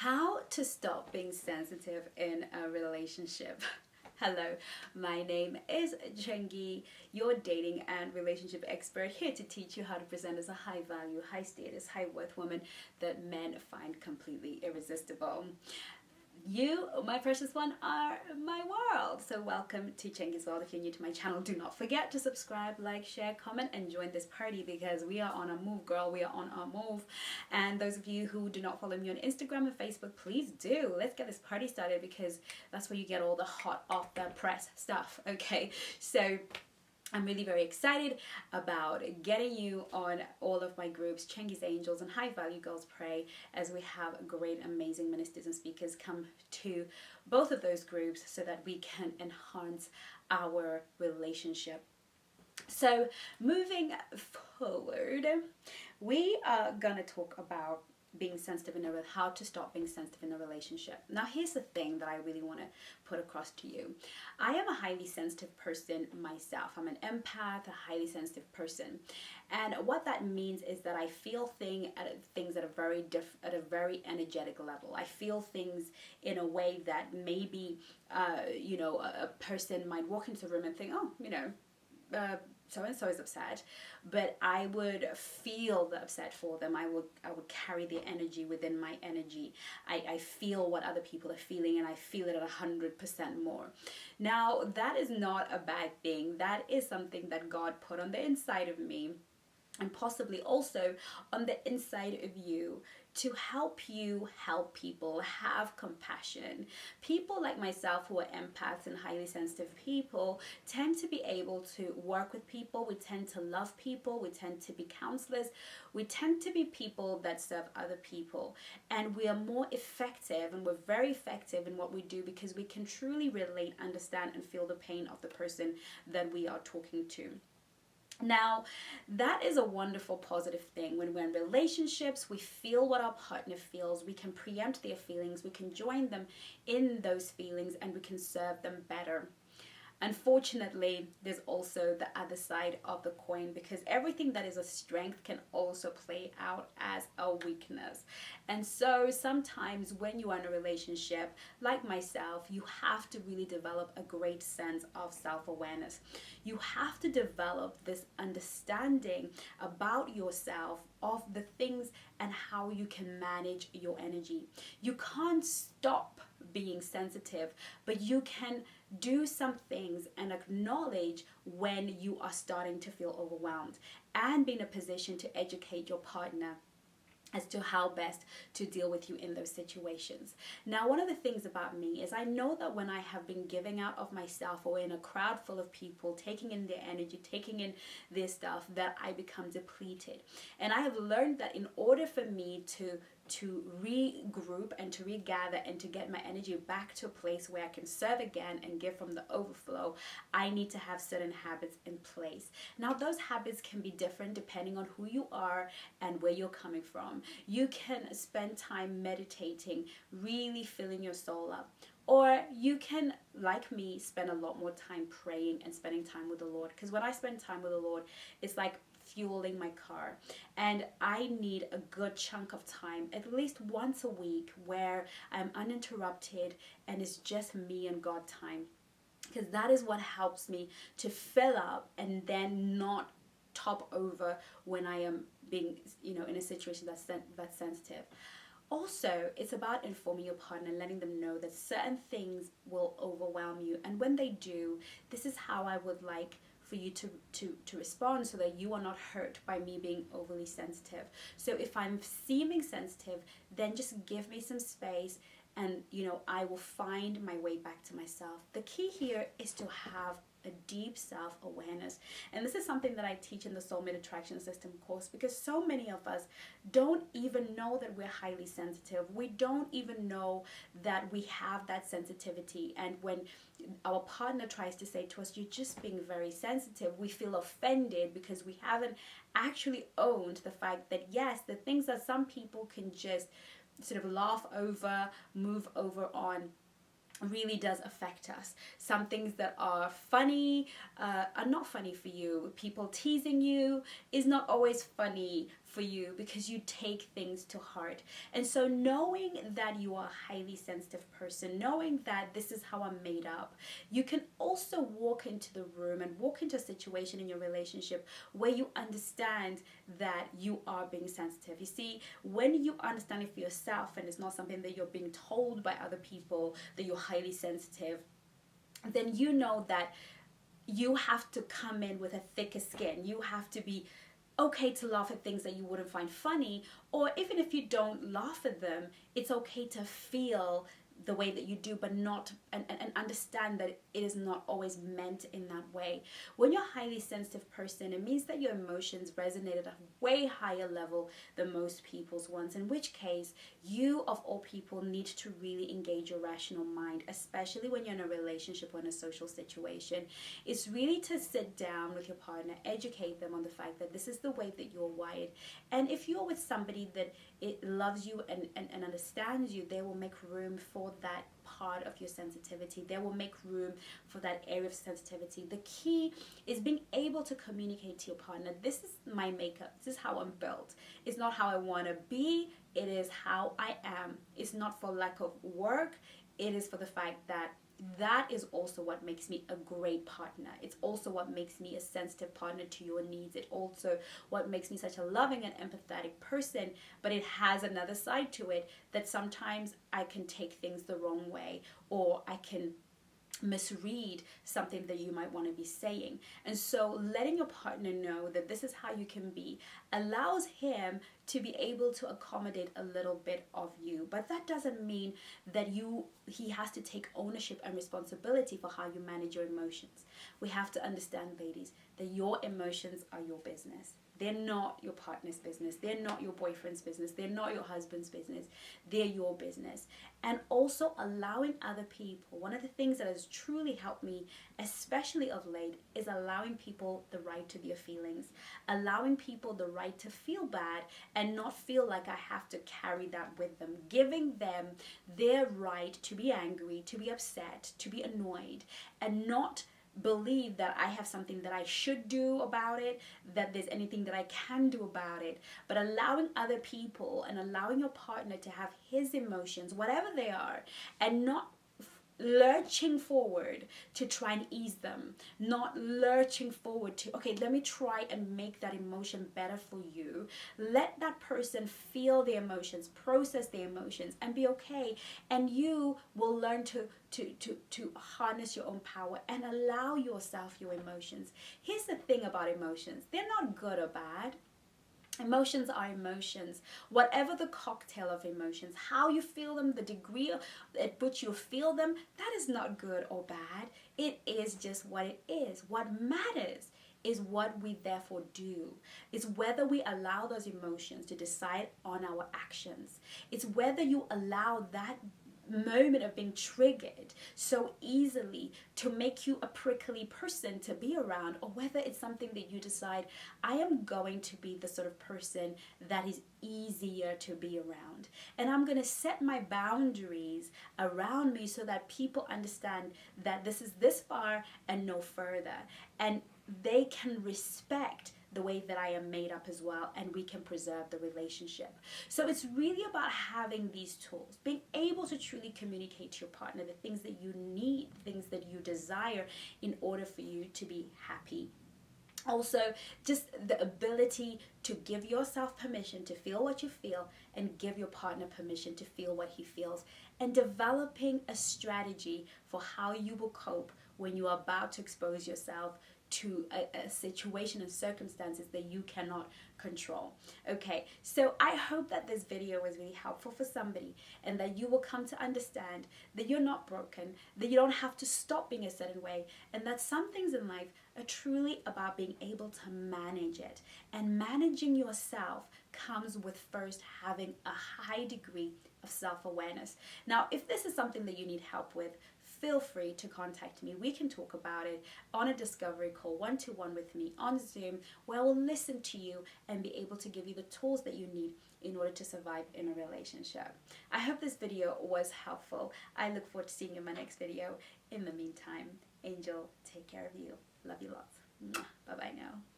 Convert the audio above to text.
How to stop being sensitive in a relationship. Hello, my name is Chengi, your dating and relationship expert, here to teach you how to present as a high value, high status, high worth woman that men find completely irresistible. You, my precious one, are my world. So welcome to Chengi's World. If you're new to my channel, do not forget to subscribe, like, share, comment, and join this party because we are on a move, girl. We are on our move. And those of you who do not follow me on Instagram and Facebook, please do. Let's get this party started because that's where you get all the hot off the press stuff. Okay, so I'm really very excited about getting you on all of my groups, Chengi's Angels and High Value Girls Pray, as we have great, amazing ministers and speakers come to both of those groups so that we can enhance our relationship. So moving forward, we are going to talk about being sensitive in how to stop being sensitive in a relationship. Now, here's the thing that I really want to put across to you. I am a highly sensitive person myself. I'm an empath, a highly sensitive person. And what that means is that I feel things at a very energetic level. I feel things in a way that maybe, a person might walk into the room and think, so-and-so is upset, but I would feel the upset for them. I would carry the energy within my energy. I feel what other people are feeling, and I feel it at 100% more. Now, that is not a bad thing. That is something that God put on the inside of me, and possibly also on the inside of you, to help you help people, have compassion. People like myself who are empaths and highly sensitive people tend to be able to work with people. We tend to love people. We tend to be counselors. We tend to be people that serve other people. And we are more effective, and we're very effective in what we do because we can truly relate, understand, and feel the pain of the person that we are talking to. Now, that is a wonderful, positive thing. When we're in relationships, we feel what our partner feels. We can preempt their feelings. We can join them in those feelings, and we can serve them better. Unfortunately, there's also the other side of the coin, because everything that is a strength can also play out as a weakness. And so sometimes when you are in a relationship, like myself, you have to really develop a great sense of self-awareness. You have to develop this understanding about yourself, of the things and how you can manage your energy. You can't stop being sensitive, but you can do some things and acknowledge when you are starting to feel overwhelmed, and be in a position to educate your partner as to how best to deal with you in those situations. Now, one of the things about me is I know that when I have been giving out of myself, or in a crowd full of people, taking in their energy, taking in their stuff, that I become depleted. And I have learned that in order for me to regroup and to regather and to get my energy back to a place where I can serve again and give from the overflow, I need to have certain habits in place. Now, those habits can be different depending on who you are and where you're coming from. You can spend time meditating, really filling your soul up. Or you can, like me, spend a lot more time praying and spending time with the Lord. Because when I spend time with the Lord, it's like fueling my car, and I need a good chunk of time, at least once a week, where I'm uninterrupted and it's just me and God time, because that is what helps me to fill up and then not top over when I am being, in a situation that's sensitive. Also, it's about informing your partner and letting them know that certain things will overwhelm you, and when they do, this is how I would like for you to respond, so that you are not hurt by me being overly sensitive. So if I'm seeming sensitive, then just give me some space, and I will find my way back to myself. The key here is to have a deep self-awareness, and this is something that I teach in the SOULMATE Attraction System course, because so many of us don't even know that we're highly sensitive. We don't even know that we have that sensitivity, and when our partner tries to say to us, "You're just being very sensitive," we feel offended because we haven't actually owned the fact that yes, the things that some people can just sort of laugh over, move over on, really does affect us. Some things that are funny are not funny for you. People teasing you is not always funny for you because you take things to heart. And so knowing that you are a highly sensitive person, knowing that this is how I'm made up, you can also walk into the room and walk into a situation in your relationship where you understand that you are being sensitive. You see, when you understand it for yourself and it's not something that you're being told by other people that you're highly sensitive, then you know that you have to come in with a thicker skin. You have to be okay to laugh at things that you wouldn't find funny, or even if you don't laugh at them, it's okay to feel the way that you do, but not and understand that it is not always meant in that way. When you're a highly sensitive person, it means that your emotions resonate at a way higher level than most people's ones, in which case you of all people need to really engage your rational mind, especially when you're in a relationship or in a social situation. It's really to sit down with your partner, educate them on the fact that this is the way that you're wired, and if you're with somebody that it loves you and understands you, they will make room for that part of your sensitivity. They will make room for that area of sensitivity. The key is being able to communicate to your partner, this is my makeup, this is how I'm built. It's not how I want to be, it is how I am. It's not for lack of work, it is for the fact that that is also what makes me a great partner. It's also what makes me a sensitive partner to your needs. It's also what makes me such a loving and empathetic person. But it has another side to it that sometimes I can take things the wrong way, or I can misread something that you might want to be saying. And so letting your partner know that this is how you can be allows him to be able to accommodate a little bit of you. But that doesn't mean that he has to take ownership and responsibility for how you manage your emotions. We have to understand, ladies, that your emotions are your business. They're not your partner's business. They're not your boyfriend's business. They're not your husband's business. They're your business. And also allowing other people. One of the things that has truly helped me, especially of late, is allowing people the right to their feelings. Allowing people the right to feel bad and not feel like I have to carry that with them. Giving them their right to be angry, to be upset, to be annoyed, and not believe that I have something that I should do about it, that there's anything that I can do about it, but allowing other people and allowing your partner to have his emotions, whatever they are, and not lurching forward to try and ease them, not lurching forward to, okay, let me try and make that emotion better for you. Let that person feel the emotions, process the emotions, and be okay. And you will learn to harness your own power and allow yourself your emotions. Here's the thing about emotions. They're not good or bad. Emotions are emotions. Whatever the cocktail of emotions, how you feel them, the degree at which you feel them, that is not good or bad. It is just what it is. What matters is what we therefore do. It's whether we allow those emotions to decide on our actions. It's whether you allow that moment of being triggered so easily to make you a prickly person to be around, or whether it's something that you decide, I am going to be the sort of person that is easier to be around, and I'm going to set my boundaries around me so that people understand that this is this far and no further, and they can respect the way that I am made up as well, and we can preserve the relationship. So it's really about having these tools, being able to truly communicate to your partner the things that you need, things that you desire in order for you to be happy. Also, just the ability to give yourself permission to feel what you feel and give your partner permission to feel what he feels, and developing a strategy for how you will cope when you are about to expose yourself to a situation and circumstances that you cannot control. Okay, so I hope that this video was really helpful for somebody, and that you will come to understand that you're not broken, that you don't have to stop being a certain way, and that some things in life are truly about being able to manage it. And managing yourself comes with first having a high degree of self-awareness. Now, if this is something that you need help with, feel free to contact me. We can talk about it on a discovery call, one-to-one with me on Zoom, where I will listen to you and be able to give you the tools that you need in order to survive in a relationship. I hope this video was helpful. I look forward to seeing you in my next video. In the meantime, Angel, take care of you. Love you lots. Bye-bye now.